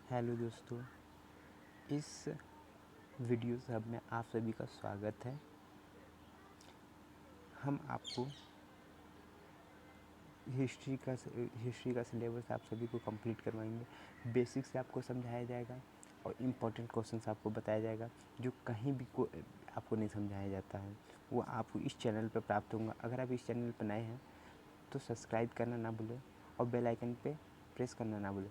Hello दोस्तों, इस video सब में आप सभी का स्वागत है। हम आपको हिस्ट्री का सिलेबस आप सभी को कंप्लीट करवाएंगे। बेसिक से आपको समझाया जाएगा और इम्पोर्टेंट क्वेश्चंस आपको बताया जाएगा जो कहीं भी आपको नहीं समझाया जाता है, वो आपको इस चैनल पर प्राप्त होगा। अगर आप इस चैनल पर नए हैं तो सब्सक्राइब करना ना भूलें और बेल आइकन पे प्रेस करना ना भूलें,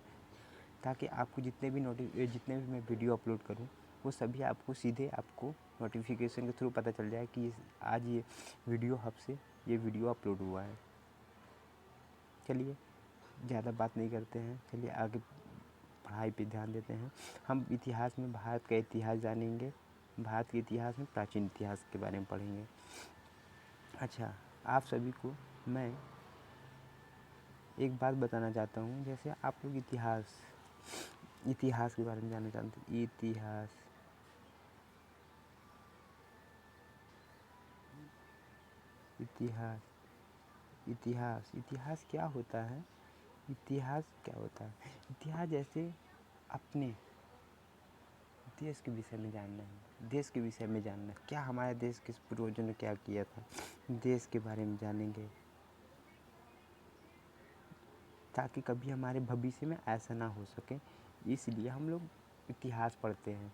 ताकि आपको जितने भी मैं वीडियो अपलोड करूं वो सभी आपको सीधे नोटिफिकेशन के थ्रू पता चल जाए कि आज ये वीडियो हब से ये वीडियो अपलोड हुआ है। चलिए ज़्यादा बात नहीं करते हैं, चलिए आगे पढ़ाई पे ध्यान देते हैं। हम इतिहास में भारत का इतिहास जानेंगे, भारत के इतिहास में प्राचीन इतिहास के बारे में पढ़ेंगे। अच्छा, आप सभी को मैं एक बात बताना चाहता हूँ। जैसे आप लोग इतिहास के बारे में जानना चाहते हैं। इतिहास क्या होता है? इतिहास जैसे अपने देश के विषय में जानना है, देश के विषय में जानना, क्या हमारे देश के पूर्वजों ने क्या किया था, देश के बारे में जानेंगे, ताकि कभी हमारे भविष्य में ऐसा ना हो सके। इसलिए हम लोग इतिहास पढ़ते हैं।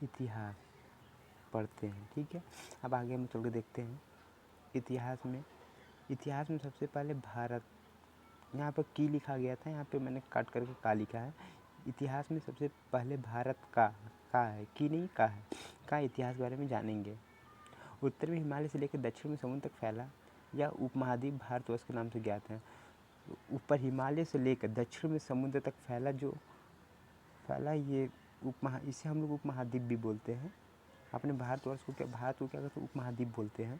ठीक है। अब आगे हम चल के देखते हैं। इतिहास में सबसे पहले भारत, यहाँ पर की लिखा गया था, यहाँ पे मैंने काट करके का लिखा है। इतिहास में सबसे पहले भारत का है, की नहीं का है, का इतिहास के बारे में जानेंगे। उत्तर में हिमालय से लेकर दक्षिण में समुद्र तक फैला यह उपमहाद्वीप भारतवर्ष के नाम से ज्ञात है। ऊपर हिमालय से लेकर दक्षिण में समुद्र तक फैला ये इसे हम लोग उपमहाद्वीप भी बोलते हैं। अपने भारत को क्या कहते हैं? उपमहाद्वीप बोलते हैं।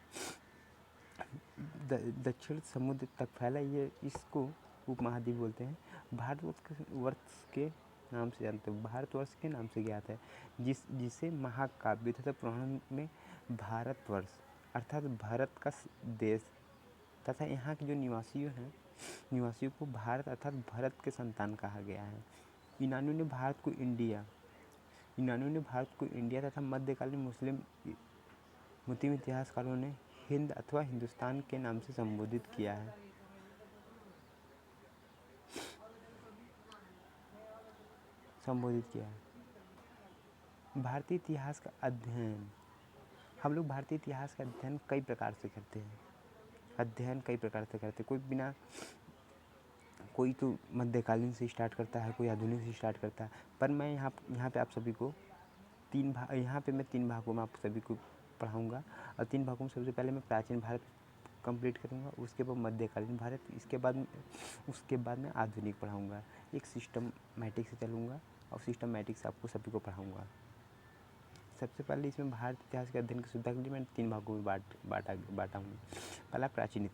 दक्षिण समुद्र तक फैला ये इसको उपमहाद्वीप बोलते हैं। भारतवर्ष के नाम से जानते हैं, भारतवर्ष के नाम से ज्ञात है, जिसे महाकाव्य तथा पुराण में भारतवर्ष अर्थात भारत का देश तथा यहाँ के जो निवासियों को भारत अर्थात भरत के संतान कहा गया है। यूनानियों ने भारत को इंडिया तथा मध्यकालीन मुस्लिम इतिहासकारों ने हिंद अथवा हिंदुस्तान के नाम से संबोधित किया है। भारतीय इतिहास का अध्ययन, हम लोग भारतीय इतिहास का अध्ययन कई प्रकार से करते हैं। कोई तो मध्यकालीन से स्टार्ट करता है, कोई आधुनिक से स्टार्ट करता है। पर मैं यहाँ पे आप सभी को तीन भागों में आप सभी को पढ़ाऊँगा। और 3 भागों में सबसे पहले मैं प्राचीन भारत कंप्लीट करूँगा, उसके बाद मध्यकालीन भारत, उसके बाद मैं आधुनिक पढ़ाऊँगा। एक सिस्टमैटिक से चलूँगा और सिस्टमैटिक से आपको सभी को पढ़ाऊँगा। सबसे पहले इसमें भारत इतिहास के अध्ययन की सुविधा के लिए मैंने 3 भागों में बांटा हूँ। पहला प्राचीन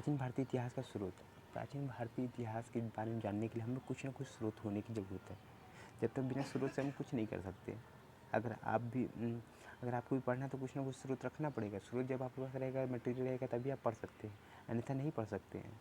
भारतीय इतिहास का स्रोत। प्राचीन भारतीय इतिहास के बारे में जानने के लिए हमें कुछ ना कुछ स्रोत होने की ज़रूरत है। जब तक बिना स्रोत से हम कुछ नहीं कर सकते। अगर आपको भी पढ़ना है तो कुछ ना कुछ स्रोत रखना पड़ेगा। स्रोत जब आपके पास रहेगा, मटेरियल रहेगा, तभी आप पढ़ सकते हैं, अन्यथा नहीं पढ़ सकते हैं।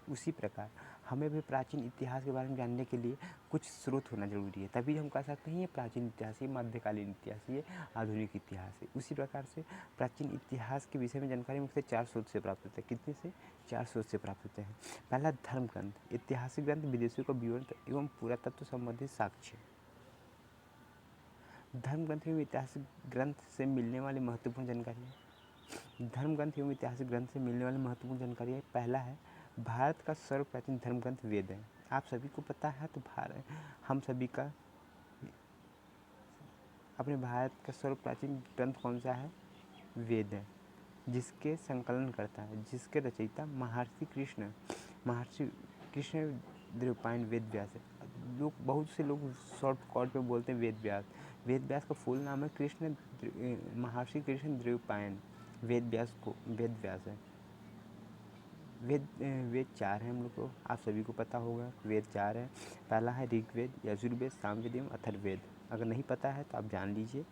उसी प्रकार हमें भी प्राचीन इतिहास के बारे में जानने के लिए कुछ स्रोत होना ज़रूरी है, तभी हम कह सकते हैं ये प्राचीन इतिहास, ये मध्यकालीन इतिहास, ये आधुनिक इतिहास है। उसी प्रकार से प्राचीन इतिहास के विषय में जानकारी मुख्यतः 4 स्रोत से प्राप्त होते हैं। कितने से? 4 स्रोत से प्राप्त होते हैं। पहला धर्म ग्रंथ, ऐतिहासिक ग्रंथ, विदेशियों का विवरण एवं पुरातत्व संबंधित साक्ष्य। धर्म ग्रंथ एवं ऐतिहासिक ग्रंथ से मिलने वाली महत्वपूर्ण जानकारी। पहला है, भारत का सर्वप्राचीन धर्म ग्रंथ वेद है। आप सभी को पता है तो हम सभी का अपने भारत का सर्वप्राचीन ग्रंथ कौन सा है? वेद है, जिसके संकलन करता है, जिसके रचयिता महर्षि कृष्ण द्वैपायन वेद व्यास है। बहुत से लोग शॉर्टकट में बोलते हैं वेद व्यास का फुल नाम है महर्षि कृष्ण द्वैपायन वेद व्यास है। वेद 4 हैं हम लोग को, आप सभी को पता होगा। वेद 4 है। पहला है ऋग्वेद, यजुर्वेद, सामवेद एवं अथर्ववेद। अगर नहीं पता है तो आप जान लीजिए।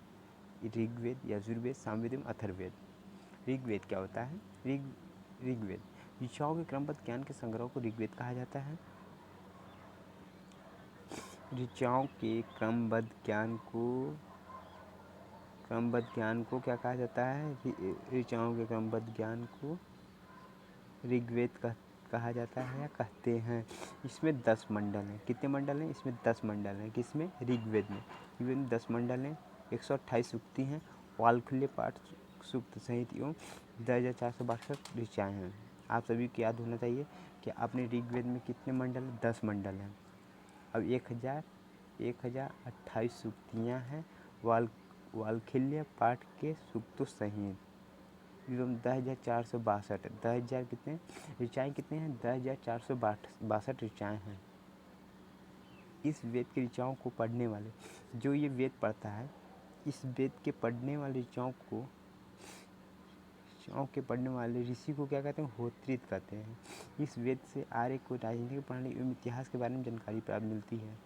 ऋग्वेद, यजुर्वेद, सामवेद एवं अथर्ववेद। ऋग्वेद क्या होता है? ऋग्वेद ऋचाओं के क्रमबद्ध ज्ञान के संग्रह को ऋग्वेद कहा जाता है। ऋचाओं के क्रमबद्ध ज्ञान को क्या कहा जाता है? ऋचाओं के क्रमबद्ध ज्ञान को ऋग्वेद कहा जाता है या कहते हैं। इसमें 10 मंडल हैं। कितने मंडल हैं? इसमें 10 मंडल हैं। किसमें? ऋग्वेद में। ऋग्वेद में 10 मंडल हैं, 128 सूक्ति हैं, वाल्खुल्य पाठ सूक्त सहित एवं 10,462 ऋचाएँ हैं। आप सभी को याद होना चाहिए कि आपने ऋग्वेद में कितने मंडल? 10 मंडल हैं। अब 1,028 सूक्तियाँ हैं वाल्खुल्य पाठ के सूक्तों सहित एवं 10,462। 10,000 कितने ऋचाएँ कितने हैं? 10,462 ऋचाएँ हैं। इस वेद की ऋचाओं को पढ़ने वाले, जो ये वेद पढ़ता है, इस वेद के पढ़ने वाले ऋचाओं के पढ़ने वाले ऋषि को क्या कहते हैं? होत्रित कहते हैं। इस वेद से आर्य को राजनीतिक प्रणाली एवं इतिहास के बारे में जानकारी प्राप्त मिलती है।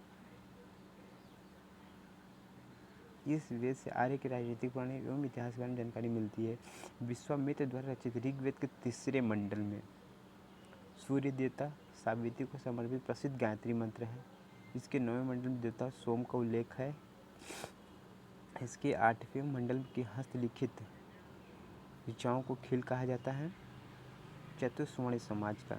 इस वेद से आर्य की राजनीतिक प्रणाली एवं इतिहास के बारे में जानकारी मिलती है। विश्वामित्र द्वारा रचित ऋग्वेद के तीसरे मंडल में सूर्य देवता सावित्री को समर्पित प्रसिद्ध गायत्री मंत्र है। इसके 9वें मंडल में देवता सोम का उल्लेख है। इसके 8वें मंडल की हस्तलिखित ऋचाओं को खील कहा जाता है। चतुर्वर्ण समाज का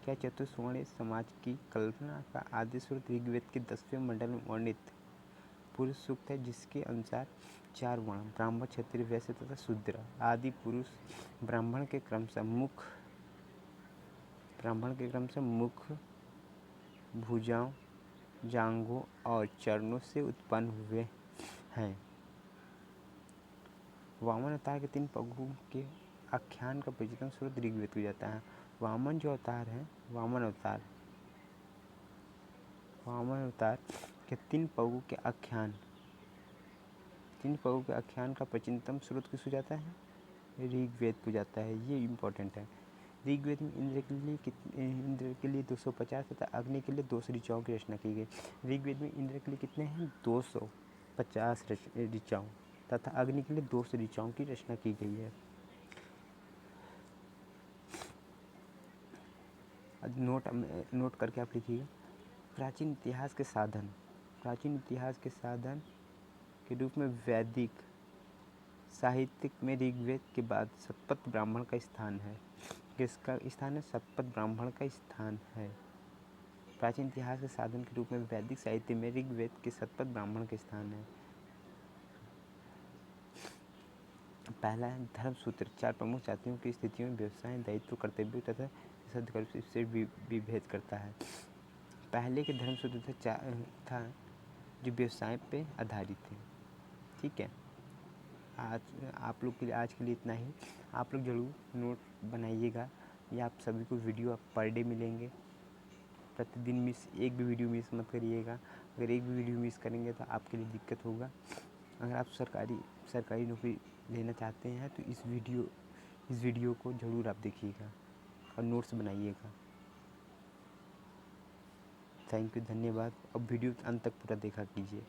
क्या चतुर्वर्ण समाज की कल्पना का आदि स्रोत ऋग्वेद के 10वें मंडल में वर्णित पुरुष सूक्त है, जिसके अनुसार 4 वर्ण ब्राह्मण, क्षत्रिय, वैश्य तथा शूद्र आदि पुरुष ब्राह्मण के क्रम से मुख, भुजाओं, जांघों और चरणों से उत्पन्न हुए हैं। वामन अवतार के 3 पगों के आख्यान का प्रचलित स्रोत ऋग्वेद को जाता है। वामन जो अवतार है, वामन अवतार के 3 पगों के आख्यान का प्राचीनतम स्रोत किसको जाता है? ऋग्वेद को जाता है। ये इम्पोर्टेंट है। ऋग्वेद में इंद्र के लिए 250 तथा अग्नि के लिए 200 ऋचाओं की रचना की गई। ऋग्वेद में इंद्र के लिए कितने हैं? 250 ऋचाओं तथा अग्नि के लिए 200 ऋचाओं की रचना की गई है। नोट करके आप लिखिएगा। प्राचीन इतिहास के साधन के रूप में वैदिक साहित्य में ऋग्वेद के बाद शतपथ ब्राह्मण का स्थान है। किसका स्थान है? शतपथ ब्राह्मण का स्थान है। प्राचीन इतिहास के साधन के रूप में वैदिक साहित्य में ऋग्वेद के शतपथ ब्राह्मण का स्थान है। पहला है धर्मसूत्र। 4 प्रमुख जातियों की स्थितियों में व्यवसाय, दायित्व, कर्तव्य तथा सदकर्म से विभेद करता है। पहले के धर्मसूत्र था जो व्यवसाय पे आधारित थे। ठीक है, आज आप लोग के लिए आज के लिए इतना ही। आप लोग ज़रूर नोट बनाइएगा। या आप सभी को वीडियो पर डे मिलेंगे। प्रतिदिन एक भी वीडियो मिस मत करिएगा। अगर एक भी वीडियो मिस करेंगे तो आपके लिए दिक्कत होगा। अगर आप सरकारी नौकरी लेना चाहते हैं तो इस वीडियो को ज़रूर आप देखिएगा और नोट्स बनाइएगा। थैंक यू, धन्यवाद। अब वीडियो अंत तक पूरा देखा कीजिए।